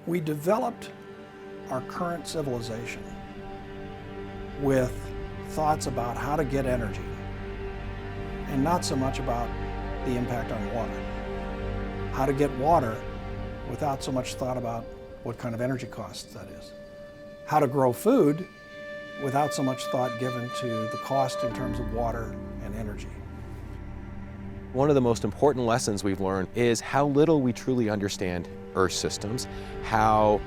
We developed our current civilization with thoughts about how to get energy and not so much about the impact on water. How to get water without so much thought about what kind of energy costs that is. How to grow food without so much thought given to the cost in terms of water and energy. One of the most important lessons we've learned is how little we truly understand Earth systems, how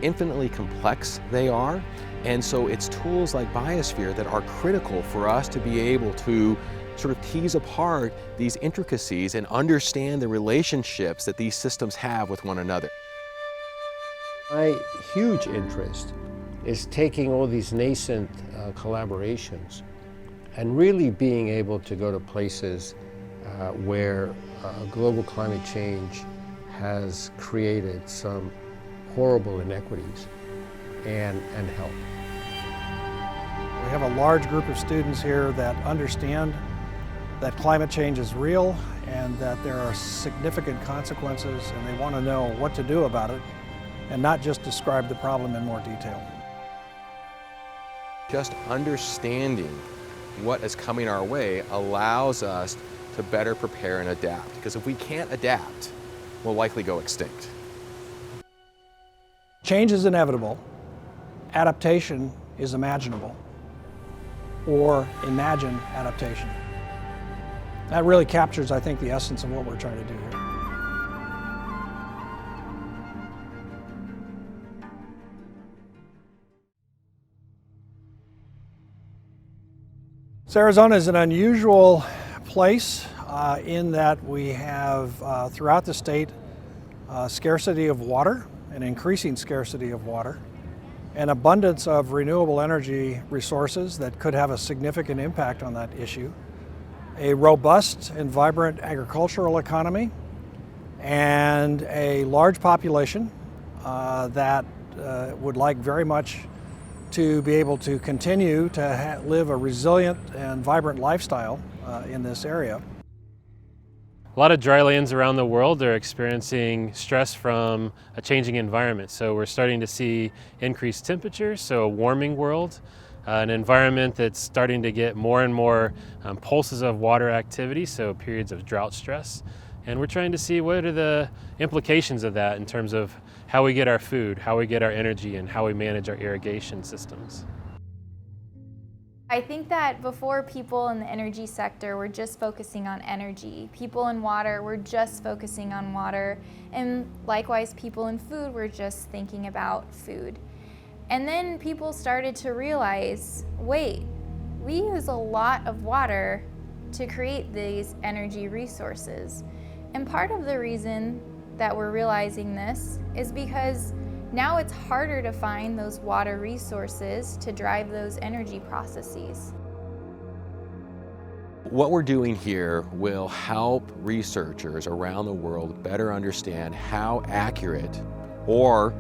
infinitely complex they are, and so it's tools like Biosphere that are critical for us to be able to sort of tease apart these intricacies and understand the relationships that these systems have with one another. My huge interest is taking all these nascent collaborations and really being able to go to places where global climate change has created some horrible inequities and help. We have a large group of students here that understand that climate change is real and that there are significant consequences, and they want to know what to do about it and not just describe the problem in more detail. Just understanding what is coming our way allows us to better prepare and adapt, because if we can't adapt, we'll likely go extinct. Change is inevitable, adaptation is imaginable, or imagine adaptation. That really captures, I think, the essence of what we're trying to do here. So Arizona is an unusual place in that we have throughout the state scarcity of water, an increasing scarcity of water, an abundance of renewable energy resources that could have a significant impact on that issue, a robust and vibrant agricultural economy, and a large population that would like very much to be able to continue to live a resilient and vibrant lifestyle in this area. A lot of drylands around the world are experiencing stress from a changing environment. So we're starting to see increased temperatures, so a warming world, an environment that's starting to get more and more pulses of water activity, so periods of drought stress. And we're trying to see what are the implications of that in terms of how we get our food, how we get our energy, and how we manage our irrigation systems. I think that before, people in the energy sector were just focusing on energy. People in water were just focusing on water. And likewise, people in food were just thinking about food. And then people started to realize, wait, we use a lot of water to create these energy resources. And part of the reason that we're realizing this is because now it's harder to find those water resources to drive those energy processes. What we're doing here will help researchers around the world better understand how accurate or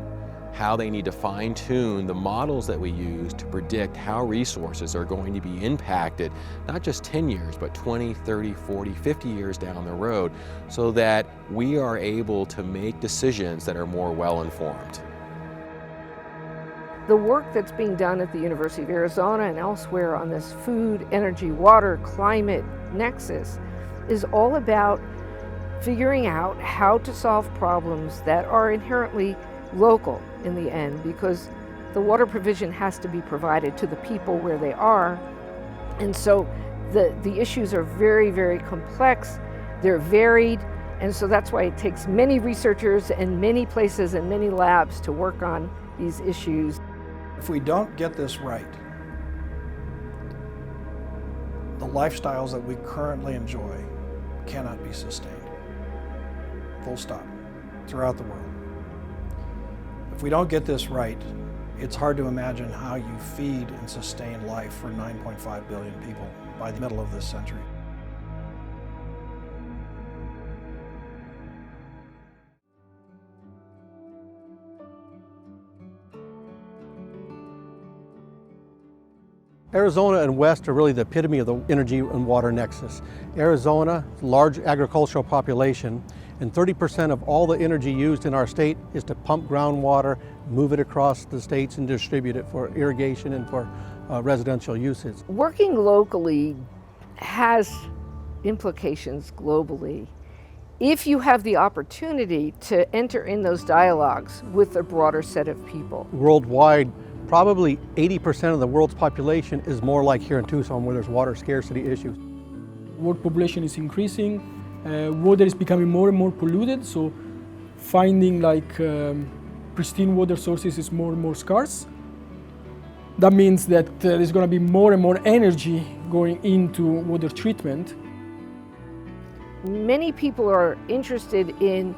how they need to fine-tune the models that we use to predict how resources are going to be impacted, not just 10 years, but 20, 30, 40, 50 years down the road, so that we are able to make decisions that are more well-informed. The work that's being done at the University of Arizona and elsewhere on this food, energy, water, climate nexus is all about figuring out how to solve problems that are inherently local in the end, because the water provision has to be provided to the people where they are. And so the issues are very, very complex, they're varied, and so that's why it takes many researchers and many places and many labs to work on these issues. If we don't get this right, the lifestyles that we currently enjoy cannot be sustained. Full stop. Throughout the world. If we don't get this right, it's hard to imagine how you feed and sustain life for 9.5 billion people by the middle of this century. Arizona and West are really the epitome of the energy and water nexus. Arizona, large agricultural population, And 30% of all the energy used in our state is to pump groundwater, move it across the states and distribute it for irrigation and for residential uses. Working locally has implications globally. If you have the opportunity to enter in those dialogues with a broader set of people. Worldwide, probably 80% of the world's population is more like here in Tucson, where there's water scarcity issues. World population is increasing, water is becoming more and more polluted, so finding pristine water sources is more and more scarce. That means that there's going to be more and more energy going into water treatment. Many people are interested in,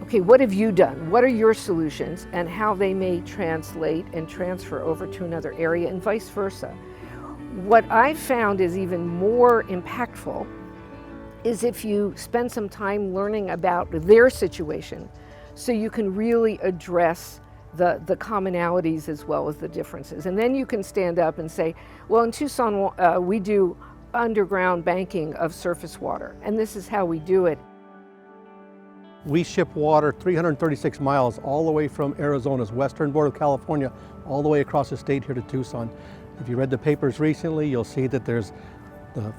okay, what have you done? What are your solutions, and how they may translate and transfer over to another area and vice versa. What I've found is even more impactful is if you spend some time learning about their situation, so you can really address the commonalities as well as the differences. And then you can stand up and say, well, in Tucson, we do underground banking of surface water, and this is how we do it. We ship water 336 miles all the way from Arizona's western border of California, all the way across the state here to Tucson. If you read the papers recently, you'll see that the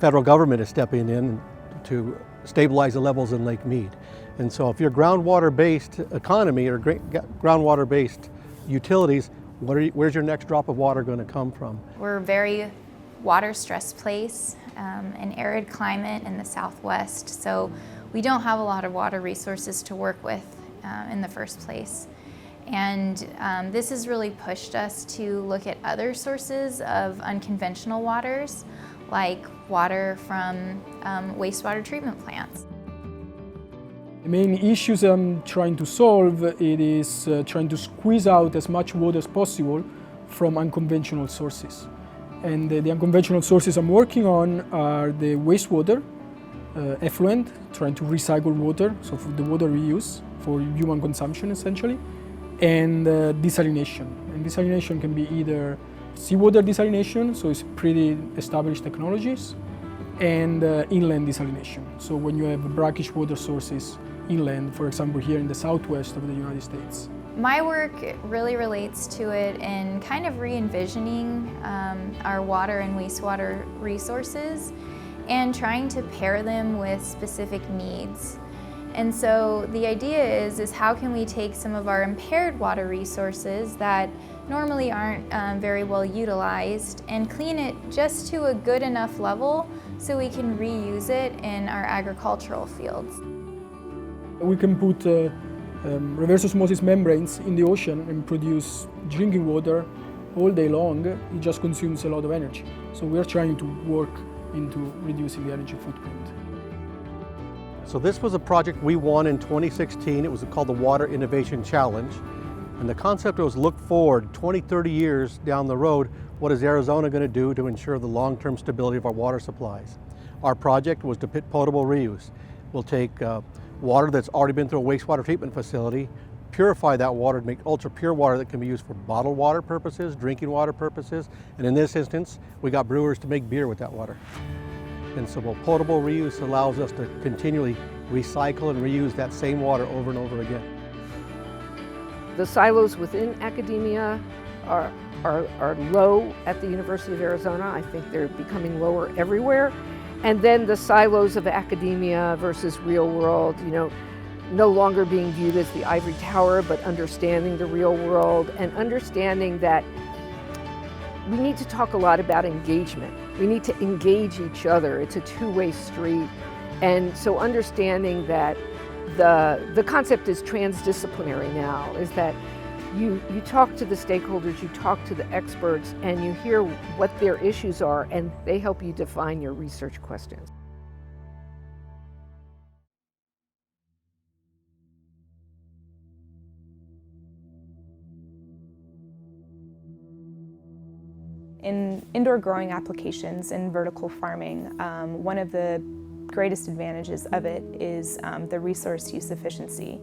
federal government is stepping in to stabilize the levels in Lake Mead. And so if you're groundwater-based economy or groundwater-based utilities, where's your next drop of water going to come from? We're a very water-stressed place, an arid climate in the Southwest, so we don't have a lot of water resources to work with in the first place. And this has really pushed us to look at other sources of unconventional waters, like water from wastewater treatment plants. The main issues I'm trying to solve is trying to squeeze out as much water as possible from unconventional sources. And the unconventional sources I'm working on are the wastewater, effluent, trying to recycle water, so for the water we use for human consumption essentially, and desalination. And desalination can be either seawater desalination, so it's pretty established technologies, and inland desalination. So when you have brackish water sources inland, for example here in the southwest of the United States. My work really relates to it in kind of re-envisioning our water and wastewater resources and trying to pair them with specific needs. And so the idea is how can we take some of our impaired water resources that normally aren't very well utilized and clean it just to a good enough level so we can reuse it in our agricultural fields. We can put reverse osmosis membranes in the ocean and produce drinking water all day long. It just consumes a lot of energy. So we are trying to work into reducing the energy footprint. So this was a project we won in 2016. It was called the Water Innovation Challenge. And the concept was look forward 20, 30 years down the road, what is Arizona going to do to ensure the long-term stability of our water supplies? Our project was to pit potable reuse. We'll take water that's already been through a wastewater treatment facility, purify that water to make ultra pure water that can be used for bottled water purposes, drinking water purposes, and in this instance, we got brewers to make beer with that water. And so potable reuse allows us to continually recycle and reuse that same water over and over again. The silos within academia are low at the University of Arizona. I think they're becoming lower everywhere. And then the silos of academia versus real world, no longer being viewed as the ivory tower, but understanding the real world and understanding that we need to talk a lot about engagement. We need to engage each other. It's a two-way street. And so understanding that the concept is transdisciplinary now, is that you talk to the stakeholders, you talk to the experts, and you hear what their issues are, and they help you define your research questions. In indoor growing applications in vertical farming, one of the greatest advantages of it is the resource use efficiency.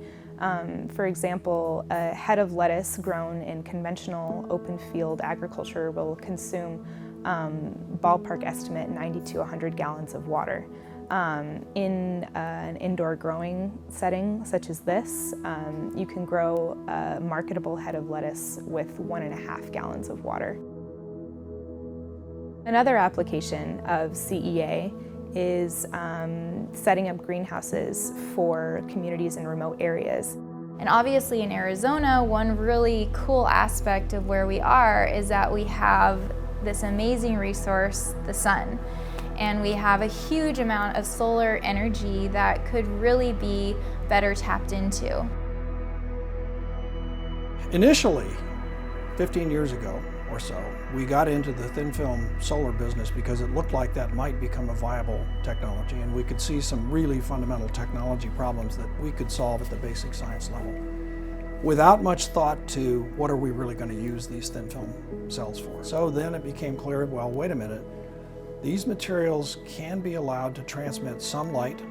For example, a head of lettuce grown in conventional open field agriculture will consume, ballpark estimate, 90 to 100 gallons of water. In an indoor growing setting such as this, you can grow a marketable head of lettuce with 1.5 gallons of water. Another application of CEA is setting up greenhouses for communities in remote areas. And obviously in Arizona, one really cool aspect of where we are is that we have this amazing resource, the sun. And we have a huge amount of solar energy that could really be better tapped into. Initially, 15 years ago or so, we got into the thin film solar business because it looked like that might become a viable technology, and we could see some really fundamental technology problems that we could solve at the basic science level without much thought to what are we really going to use these thin film cells for. So then it became clear, well, wait a minute, these materials can be allowed to transmit some light,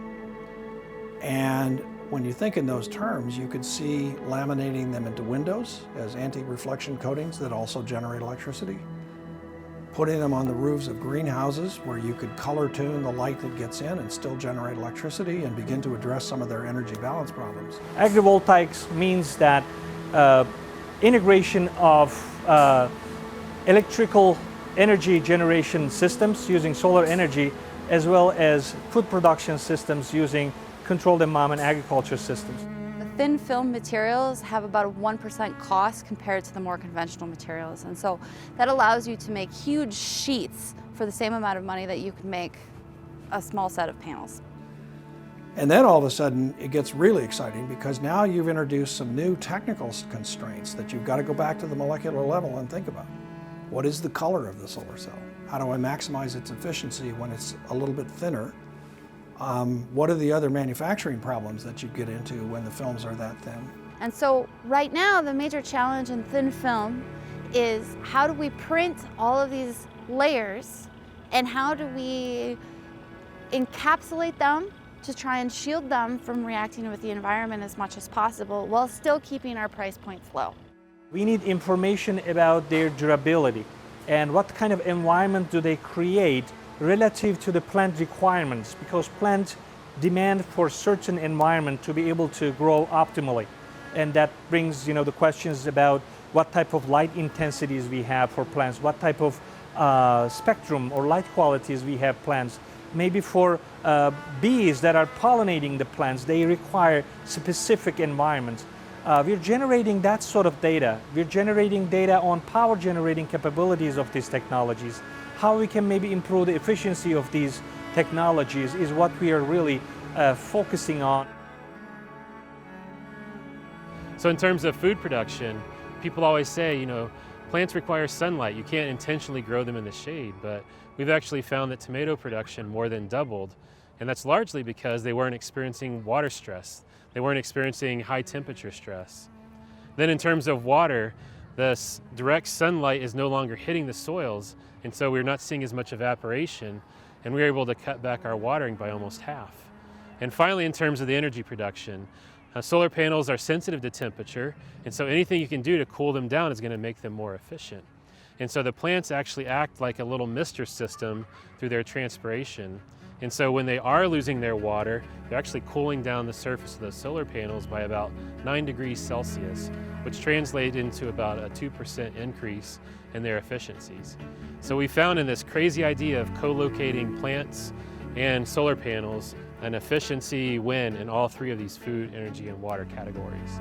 and when you think in those terms, you could see laminating them into windows as anti-reflection coatings that also generate electricity, putting them on the roofs of greenhouses where you could color tune the light that gets in and still generate electricity and begin to address some of their energy balance problems. Agrivoltaics means that integration of electrical energy generation systems using solar energy, as well as food production systems using controlled environment agriculture systems. The thin film materials have about a 1% cost compared to the more conventional materials, and so that allows you to make huge sheets for the same amount of money that you can make a small set of panels. And then all of a sudden it gets really exciting because now you've introduced some new technical constraints that you've got to go back to the molecular level and think about. What is the color of the solar cell? How do I maximize its efficiency when it's a little bit thinner? What are the other manufacturing problems that you get into when the films are that thin? And so right now the major challenge in thin film is how do we print all of these layers and how do we encapsulate them to try and shield them from reacting with the environment as much as possible while still keeping our price points low. We need information about their durability and what kind of environment do they create relative to the plant requirements, because plants demand for certain environment to be able to grow optimally. And that brings the questions about what type of light intensities we have for plants, what type of spectrum or light qualities we have plants. Maybe for bees that are pollinating the plants, they require specific environments. We're generating that sort of data. We're generating data on power generating capabilities of these technologies. How we can maybe improve the efficiency of these technologies is what we are really focusing on. So in terms of food production, people always say, plants require sunlight. You can't intentionally grow them in the shade, but we've actually found that tomato production more than doubled, and that's largely because they weren't experiencing water stress. They weren't experiencing high temperature stress. Then in terms of water, the direct sunlight is no longer hitting the soils, and so we're not seeing as much evaporation, and we were able to cut back our watering by almost half. And finally, in terms of the energy production, solar panels are sensitive to temperature, and so anything you can do to cool them down is going to make them more efficient. And so the plants actually act like a little mister system through their transpiration. And so when they are losing their water, they're actually cooling down the surface of those solar panels by about 9 degrees Celsius, which translates into about a 2% increase in their efficiencies. So we found in this crazy idea of co-locating plants and solar panels an efficiency win in all three of these food, energy, and water categories.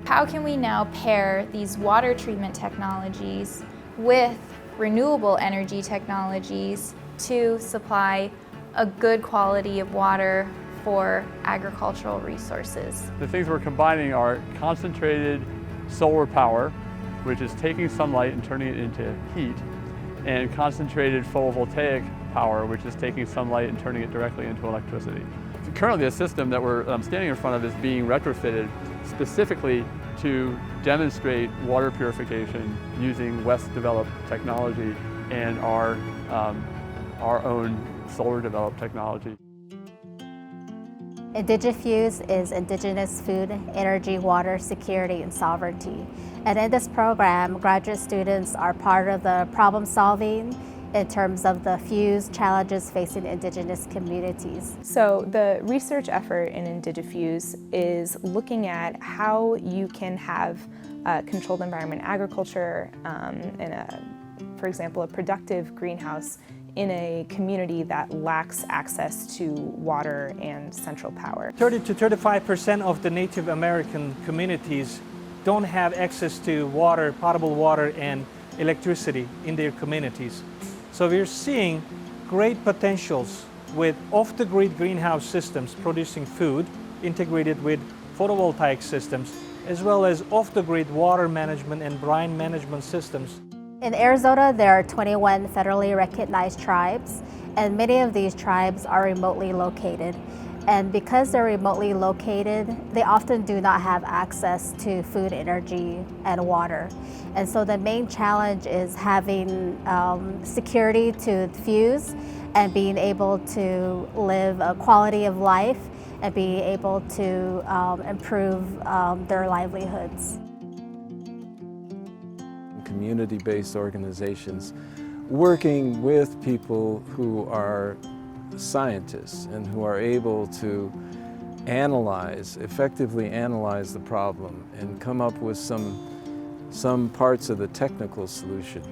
How can we now pair these water treatment technologies with renewable energy technologies to supply a good quality of water for agricultural resources? The things we're combining are concentrated solar power, which is taking sunlight and turning it into heat, and concentrated photovoltaic power, which is taking sunlight and turning it directly into electricity. Currently, a system that we're standing in front of is being retrofitted specifically to demonstrate water purification using West-developed technology and our own solar-developed technology. IndigiFuse is Indigenous Food, Energy, Water, Security, and Sovereignty. And in this program, graduate students are part of the problem solving in terms of the fuse challenges facing indigenous communities. So the research effort in IndigiFuse is looking at how you can have controlled environment agriculture for example, a productive greenhouse in a community that lacks access to water and central power. 30 to 35% of the Native American communities don't have access to water, potable water, and electricity in their communities. So we're seeing great potentials with off-the-grid greenhouse systems producing food integrated with photovoltaic systems, as well as off-the-grid water management and brine management systems. In Arizona, there are 21 federally recognized tribes, and many of these tribes are remotely located. And because they're remotely located, they often do not have access to food, energy, and water. And so the main challenge is having security to fuse and being able to live a quality of life and be able to improve their livelihoods. Community-based organizations working with people who are scientists and who are able to effectively analyze the problem and come up with some parts of the technical solution.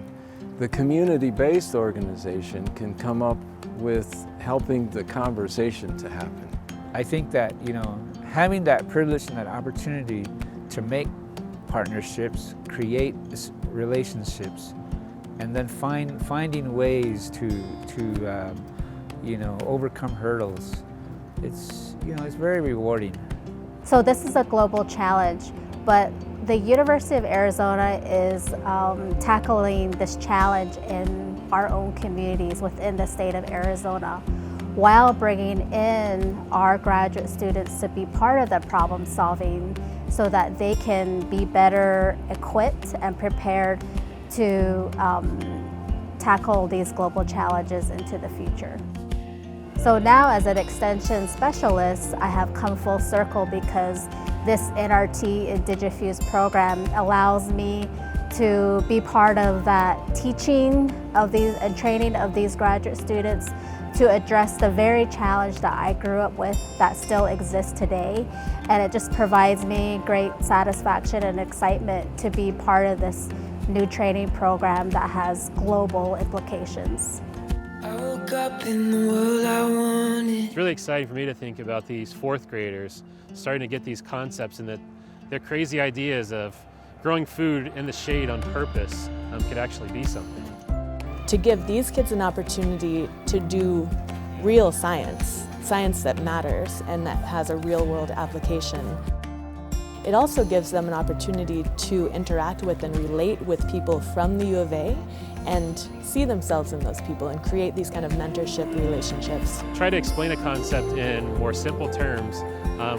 The community-based organization can come up with helping the conversation to happen. I think that, having that privilege and that opportunity to make partnerships, create relationships, and then finding ways to overcome hurdles. It's very rewarding. So this is a global challenge, but the University of Arizona is tackling this challenge in our own communities within the state of Arizona, while bringing in our graduate students to be part of the problem solving so that they can be better equipped and prepared to tackle these global challenges into the future. So now as an extension specialist, I have come full circle because this NRT IndigiFuse program allows me to be part of that teaching of these and training of these graduate students to address the very challenge that I grew up with that still exists today. And it just provides me great satisfaction and excitement to be part of this new training program that has global implications. It's really exciting for me to think about these fourth graders starting to get these concepts and that their crazy ideas of growing food in the shade on purpose could actually be something. To give these kids an opportunity to do real science that matters and that has a real-world application. It also gives them an opportunity to interact with and relate with people from the U of A and see themselves in those people and create these kind of mentorship relationships. Try to explain a concept in more simple terms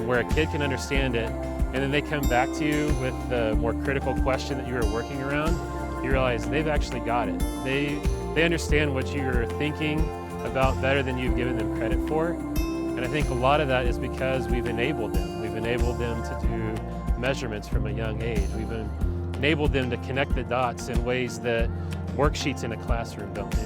where a kid can understand it, and then they come back to you with the more critical question that you were working around. You realize they've actually got it. They understand what you're thinking about better than you've given them credit for. And I think a lot of that is because we've enabled them. We've enabled them to do measurements from a young age. We've enabled them to connect the dots in ways that worksheets in a classroom don't do.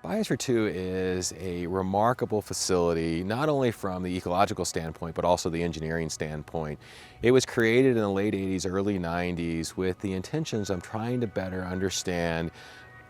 Biosphere 2 is a remarkable facility, not only from the ecological standpoint, but also the engineering standpoint. It was created in the late 80s, early 90s with the intentions of trying to better understand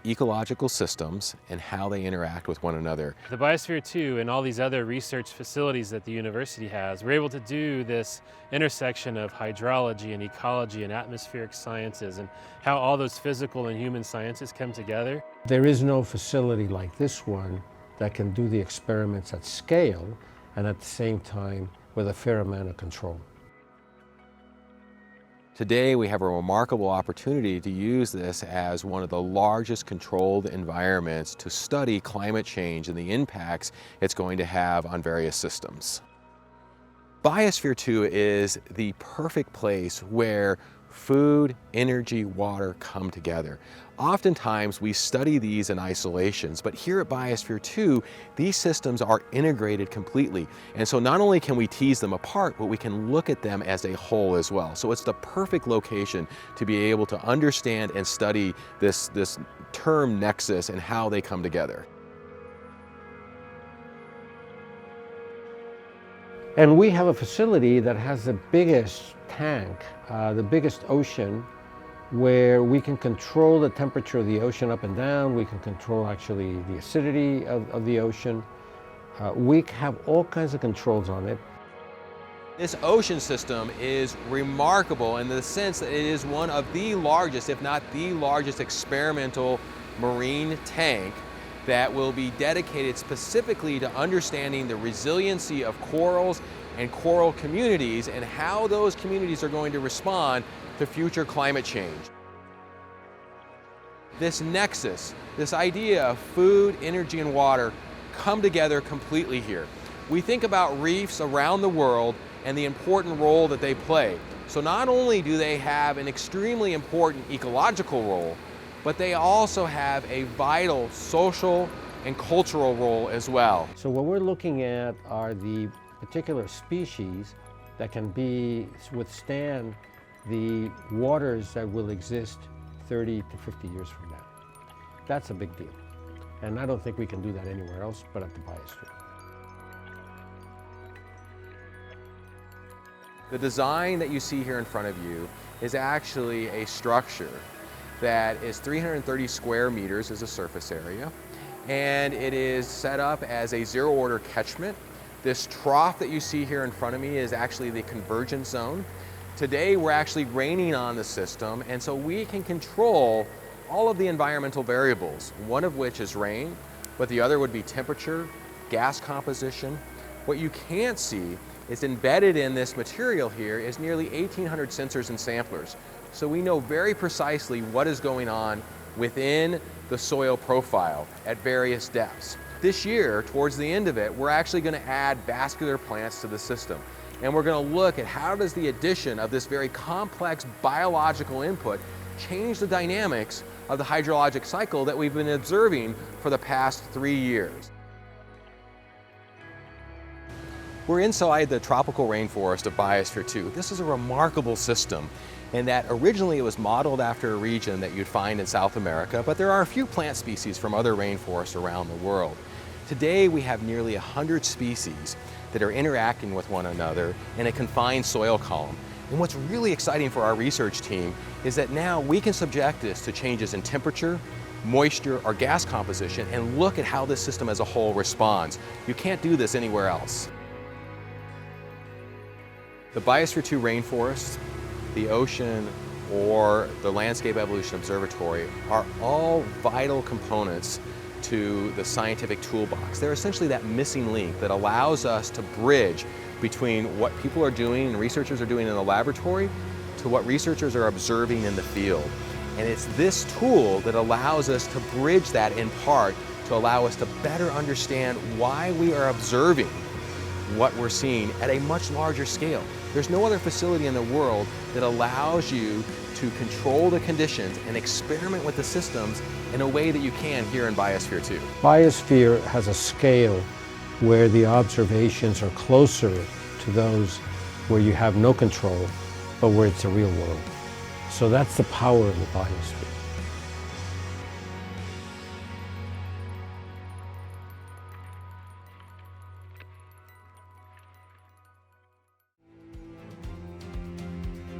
ecological systems and how they interact with one another. The Biosphere 2 and all these other research facilities that the university has, we're able to do this intersection of hydrology and ecology and atmospheric sciences and how all those physical and human sciences come together. There is no facility like this one that can do the experiments at scale and at the same time with a fair amount of control. Today we have a remarkable opportunity to use this as one of the largest controlled environments to study climate change and the impacts it's going to have on various systems. Biosphere 2 is the perfect place where Food, energy, water come together. Oftentimes we study these in isolations, but here at Biosphere 2, these systems are integrated completely. And so not only can we tease them apart, but we can look at them as a whole as well. So it's the perfect location to be able to understand and study this term Nexus and how they come together. And we have a facility that has the biggest tank, the biggest ocean, where we can control the temperature of the ocean up and down. We can control actually the acidity of the ocean. We have all kinds of controls on it. This ocean system is remarkable in the sense that it is one of the largest, if not the largest, experimental marine tank that will be dedicated specifically to understanding the resiliency of corals and coral communities and how those communities are going to respond to future climate change. This nexus, this idea of food, energy, and water come together completely here. We think about reefs around the world and the important role that they play. So not only do they have an extremely important ecological role, but they also have a vital social and cultural role as well. So what we're looking at are the particular species that can withstand the waters that will exist 30 to 50 years from now. That's a big deal. And I don't think we can do that anywhere else but at the biosphere. The design that you see here in front of you is actually a structure that is 330 square meters as a surface area, and it is set up as a zero order catchment. This trough that you see here in front of me is actually the convergence zone. Today we're actually raining on the system, and so we can control all of the environmental variables, one of which is rain, but the other would be temperature, gas composition. What you can't see is embedded in this material here is nearly 1,800 sensors and samplers. So we know very precisely what is going on within the soil profile at various depths. This year, towards the end of it, we're actually going to add vascular plants to the system. And we're going to look at how does the addition of this very complex biological input change the dynamics of the hydrologic cycle that we've been observing for the past 3 years. We're inside the tropical rainforest of Biosphere 2. This is a remarkable system in that originally it was modeled after a region that you'd find in South America, but there are a few plant species from other rainforests around the world. Today we have nearly 100 species that are interacting with one another in a confined soil column. And what's really exciting for our research team is that now we can subject this to changes in temperature, moisture, or gas composition and look at how this system as a whole responds. You can't do this anywhere else. The Biosphere 2 rainforest, the ocean, or the Landscape Evolution Observatory are all vital components to the scientific toolbox. They're essentially that missing link that allows us to bridge between what people are doing and researchers are doing in the laboratory to what researchers are observing in the field. And it's this tool that allows us to bridge that in part to allow us to better understand why we are observing what we're seeing at a much larger scale. There's no other facility in the world that allows you to control the conditions and experiment with the systems in a way that you can here in Biosphere 2. Biosphere has a scale where the observations are closer to those where you have no control, but where it's a real world. So that's the power of the biosphere.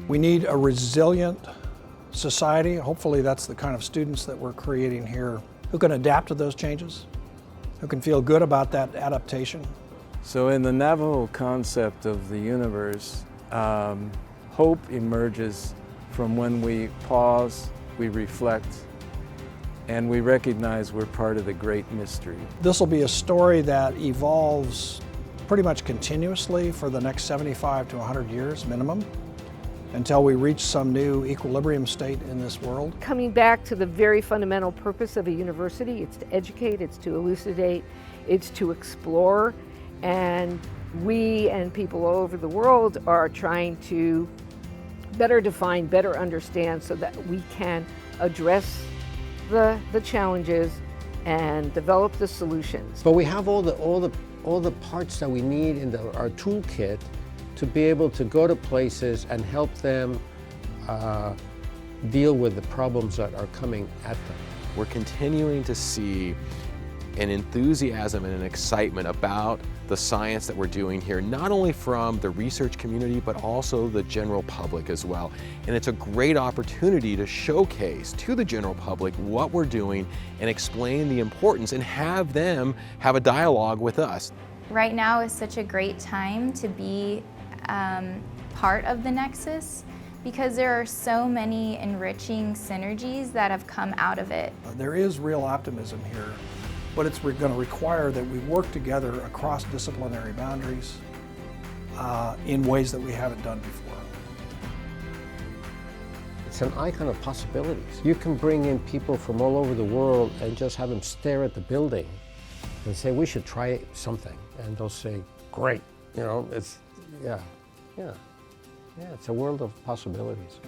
We need a resilient society. Hopefully that's the kind of students that we're creating here who can adapt to those changes, who can feel good about that adaptation. So in the Navajo concept of the universe, hope emerges from when we pause, we reflect, and we recognize we're part of the great mystery. This will be a story that evolves pretty much continuously for the next 75 to 100 years minimum, until we reach some new equilibrium state in this world. Coming back to the very fundamental purpose of a university, it's to educate, it's to elucidate, it's to explore, and we and people all over the world are trying to better define, better understand, so that we can address the challenges and develop the solutions. But we have all the parts that we need in our toolkit to be able to go to places and help them deal with the problems that are coming at them. We're continuing to see an enthusiasm and an excitement about the science that we're doing here, not only from the research community, but also the general public as well. And it's a great opportunity to showcase to the general public what we're doing and explain the importance and have them have a dialogue with us. Right now is such a great time to be part of the Nexus, because there are so many enriching synergies that have come out of it. There is real optimism here, but it's going to require that we work together across disciplinary boundaries in ways that we haven't done before. It's an icon of possibilities. You can bring in people from all over the world and just have them stare at the building and say, we should try something. And they'll say, great. You know, it's, yeah, it's a world of possibilities.